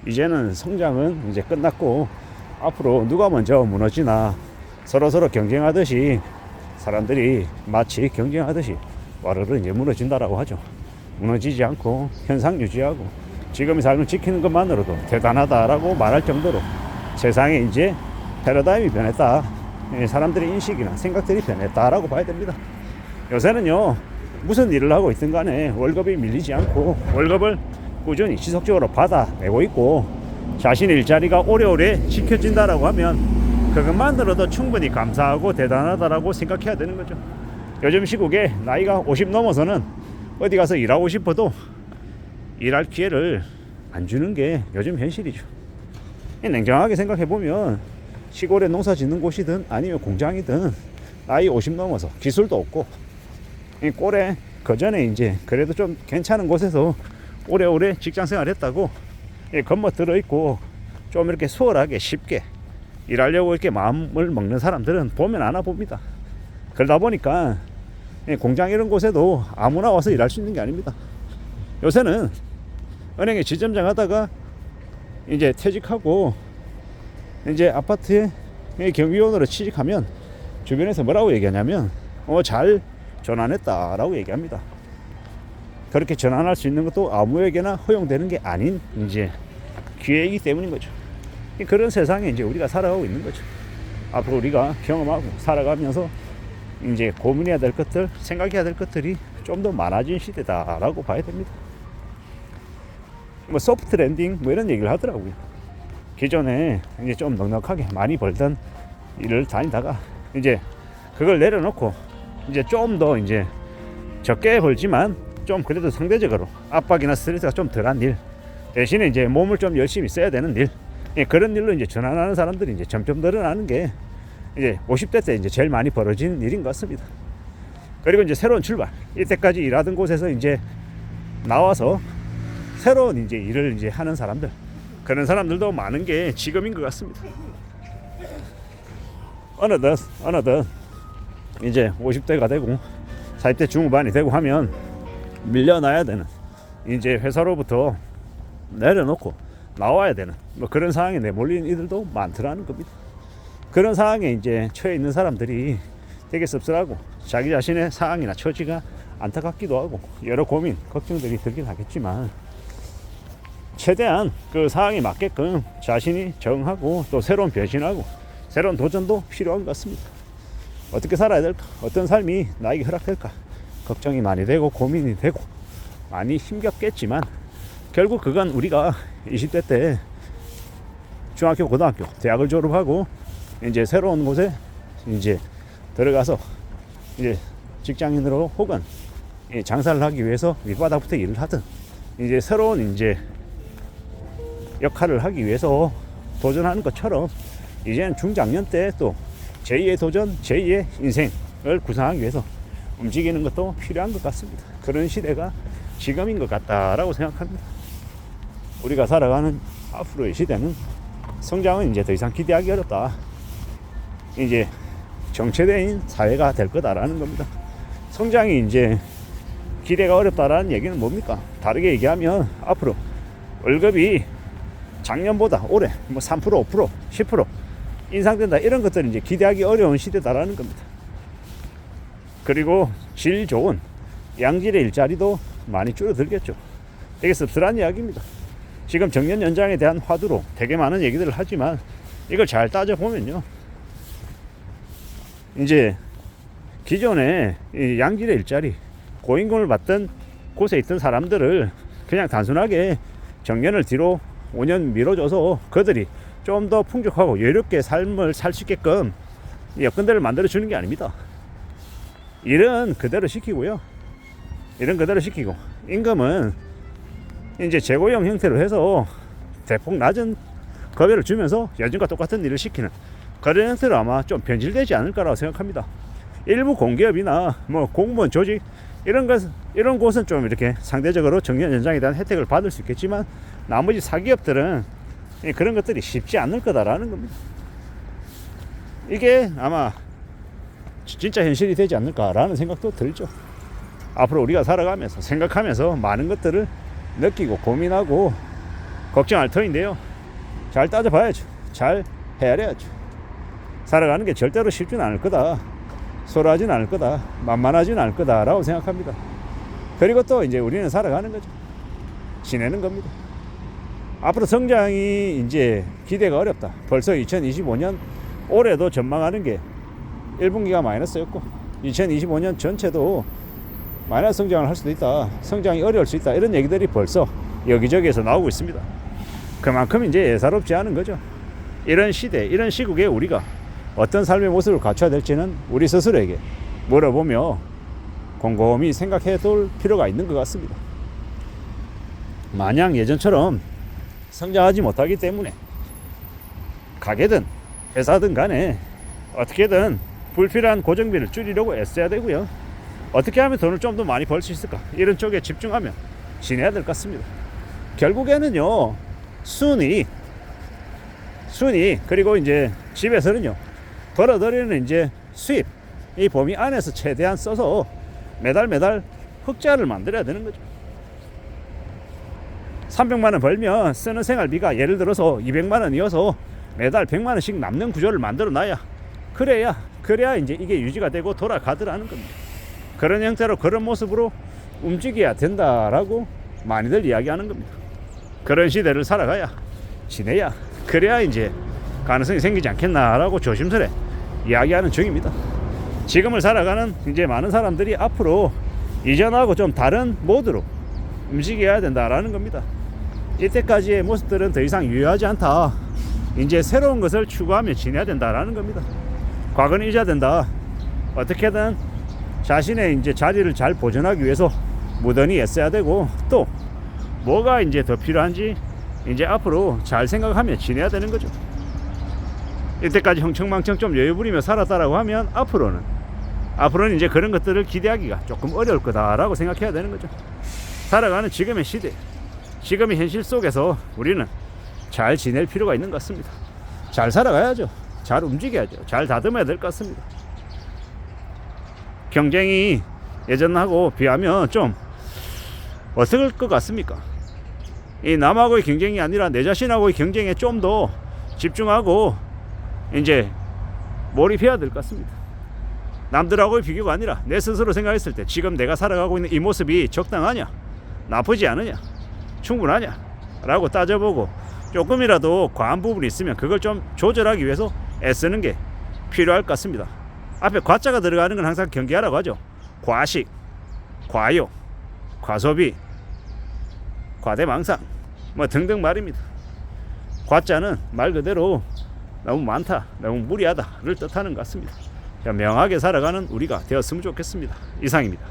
이제는 성장은 이제 끝났고 앞으로 누가 먼저 무너지나 서로서로 경쟁하듯이 사람들이 마치 경쟁하듯이 와르르 이제 무너진다라고 하죠. 무너지지 않고 현상 유지하고 지금의 삶을 지키는 것만으로도 대단하다라고 말할 정도로 세상에 이제 패러다임이 변했다. 사람들의 인식이나 생각들이 변했다라고 봐야 됩니다. 요새는요, 무슨 일을 하고 있든 간에 월급이 밀리지 않고 월급을 꾸준히 지속적으로 받아내고 있고 자신의 일자리가 오래오래 지켜진다라고 하면 그것만으로도 충분히 감사하고 대단하다라고 생각해야 되는 거죠. 요즘 시국에 나이가 50 넘어서는 어디 가서 일하고 싶어도 일할 기회를 안 주는 게 요즘 현실이죠. 냉정하게 생각해보면 시골에 농사 짓는 곳이든 아니면 공장이든 나이 50 넘어서 기술도 없고 이 꼴에 그전에 이제 그래도 좀 괜찮은 곳에서 오래오래 직장생활 했다고 겉멋 들어있고 좀 이렇게 수월하게 쉽게 일하려고 이렇게 마음을 먹는 사람들은 보면 안 와봅니다. 그러다 보니까 공장 이런 곳에도 아무나 와서 일할 수 있는 게 아닙니다. 요새는 은행에 지점장 하다가 이제 퇴직하고 이제 아파트에 경비원으로 취직하면 주변에서 뭐라고 얘기하냐면 잘 전환했다라고 얘기합니다. 그렇게 전환할 수 있는 것도 아무에게나 허용되는 게 아닌 이제 기회이기 때문인 거죠. 그런 세상에 이제 우리가 살아가고 있는 거죠. 앞으로 우리가 경험하고 살아가면서 이제 고민해야 될 것들, 생각해야 될 것들이 좀 더 많아진 시대다라고 봐야 됩니다. 뭐 소프트 랜딩 뭐 이런 얘기를 하더라고요. 기존에 이제 좀 넉넉하게 많이 벌던 일을 다니다가 이제 그걸 내려놓고 이제 좀 더 이제 적게 벌지만 좀 그래도 상대적으로 압박이나 스트레스가 좀 덜한 일 대신에 이제 몸을 좀 열심히 써야 되는 일 그런 일로 이제 전환하는 사람들이 이제 점점 늘어나는 게 이제 50대 때 이제 제일 많이 벌어지는 일인 것 같습니다. 그리고 이제 새로운 출발 이때까지 일하던 곳에서 이제 나와서 새로운 이제 일을 이제 하는 사람들 그런 사람들도 많은 게 지금인 것 같습니다. 어느덧 이제 50대가 되고 40대 중후반이 되고 하면 밀려나야 되는 이제 회사로부터 내려놓고 나와야 되는 뭐 그런 상황에 내몰리는 이들도 많더라는 겁니다. 그런 상황에 이제 처해 있는 사람들이 되게 씁쓸하고 자기 자신의 상황이나 처지가 안타깝기도 하고 여러 고민, 걱정들이 들긴 하겠지만 최대한 그 상황에 맞게끔 자신이 정하고 또 새로운 변신하고 새로운 도전도 필요한 것 같습니다. 어떻게 살아야 될까? 어떤 삶이 나에게 허락될까? 걱정이 많이 되고 고민이 되고 많이 힘겹겠지만 결국 그건 우리가 20대 때 중학교, 고등학교, 대학을 졸업하고 이제 새로운 곳에 이제 들어가서 이제 직장인으로 혹은 장사를 하기 위해서 밑바닥부터 일을 하든 이제 새로운 이제 역할을 하기 위해서 도전하는 것처럼 이제는 중장년 때 또 제2의 도전, 제2의 인생을 구상하기 위해서 움직이는 것도 필요한 것 같습니다. 그런 시대가 지금인 것 같다라고 생각합니다. 우리가 살아가는 앞으로의 시대는 성장은 이제 더 이상 기대하기 어렵다. 이제 정체된 사회가 될 거다라는 겁니다. 성장이 이제 기대가 어렵다라는 얘기는 뭡니까? 다르게 얘기하면 앞으로 월급이 작년보다 올해 뭐 3%, 5%, 10% 인상된다 이런 것들은 이제 기대하기 어려운 시대다라는 겁니다. 그리고 질 좋은 양질의 일자리도 많이 줄어들겠죠. 되게 씁쓸한 이야기입니다. 지금 정년 연장에 대한 화두로 되게 많은 얘기들을 하지만 이걸 잘 따져보면요. 이제 기존에 이 양질의 일자리, 고임금을 받던 곳에 있던 사람들을 그냥 단순하게 정년을 뒤로 5년 미뤄줘서 그들이 좀 더 풍족하고 여유롭게 삶을 살 수 있게끔 여건들을 만들어주는 게 아닙니다. 일은 그대로 시키고요. 일은 그대로 시키고 임금은 이제 재고용 형태로 해서 대폭 낮은 급여를 주면서 예전과 똑같은 일을 시키는 그런 형태로 아마 좀 변질되지 않을까라고 생각합니다. 일부 공기업이나 뭐 공무원 조직 이런 곳은 좀 이렇게 상대적으로 정년 연장에 대한 혜택을 받을 수 있겠지만 나머지 사기업들은 그런 것들이 쉽지 않을 거다라는 겁니다. 이게 아마 진짜 현실이 되지 않을까라는 생각도 들죠. 앞으로 우리가 살아가면서 생각하면서 많은 것들을 느끼고 고민하고 걱정할 터인데요. 잘 따져봐야죠. 잘 헤아려야죠. 살아가는 게 절대로 쉽진 않을 거다. 소홀하진 않을 거다. 만만하진 않을 거다라고 생각합니다. 그리고 또 이제 우리는 살아가는 거죠. 지내는 겁니다. 앞으로 성장이 이제 기대가 어렵다. 벌써 2025년 올해도 전망하는 게 1분기가 마이너스였고 2025년 전체도 마이너스 성장을 할 수도 있다. 성장이 어려울 수 있다. 이런 얘기들이 벌써 여기저기에서 나오고 있습니다. 그만큼 이제 예사롭지 않은 거죠. 이런 시대, 이런 시국에 우리가 어떤 삶의 모습을 갖춰야 될지는 우리 스스로에게 물어보며 곰곰이 생각해 둘 필요가 있는 것 같습니다. 마냥 예전처럼 성장하지 못하기 때문에 가게든 회사든 간에 어떻게든 불필요한 고정비를 줄이려고 애써야 되고요. 어떻게 하면 돈을 좀 더 많이 벌 수 있을까? 이런 쪽에 집중하면 지내야 될 것 같습니다. 결국에는요, 순위 그리고 이제 집에서는요, 벌어들이는 이제 수입 이 범위 안에서 최대한 써서 매달 흑자를 만들어야 되는 거죠. 300만 원 벌면 쓰는 생활비가 예를 들어서 200만 원이어서 매달 100만 원씩 남는 구조를 만들어 놔야 그래야 이제 이게 유지가 되고 돌아가더라는 겁니다. 그런 형태로 그런 모습으로 움직여야 된다라고 많이들 이야기하는 겁니다. 그런 시대를 살아가야 지내야 그래야 이제 가능성이 생기지 않겠나라고 조심스레 이야기하는 중입니다. 지금을 살아가는 이제 많은 사람들이 앞으로 이전하고 좀 다른 모드로 움직여야 된다라는 겁니다. 이때까지의 모습들은 더 이상 유효하지 않다. 이제 새로운 것을 추구하며 지내야 된다라는 겁니다. 과거는 잊어야 된다. 어떻게든 자신의 이제 자리를 잘 보존하기 위해서 무던히 애써야 되고, 또 뭐가 이제 더 필요한지 이제 앞으로 잘 생각하며 지내야 되는 거죠. 이때까지 흥청망청 좀 여유 부리며 살았다라고 하면 앞으로는 이제 그런 것들을 기대하기가 조금 어려울 거다라고 생각해야 되는 거죠. 살아가는 지금의 시대, 지금의 현실 속에서 우리는 잘 지낼 필요가 있는 것 같습니다. 잘 살아가야죠. 잘 움직여야죠. 잘 다듬어야 될 것 같습니다. 경쟁이 예전하고 비하면 좀 어떨 것 같습니까? 이 남하고의 경쟁이 아니라 내 자신하고의 경쟁에 좀 더 집중하고 이제 몰입해야 될 것 같습니다. 남들하고의 비교가 아니라 내 스스로 생각했을 때 지금 내가 살아가고 있는 이 모습이 적당하냐, 나쁘지 않으냐, 충분하냐 라고 따져보고 조금이라도 과한 부분이 있으면 그걸 좀 조절하기 위해서 애쓰는 게 필요할 것 같습니다. 앞에 과자가 들어가는 건 항상 경계하라고 하죠. 과식, 과욕, 과소비, 과대망상 뭐 등등 말입니다. 과자는 말 그대로 너무 많다, 너무 무리하다를 뜻하는 것 같습니다. 명하게 살아가는 우리가 되었으면 좋겠습니다. 이상입니다.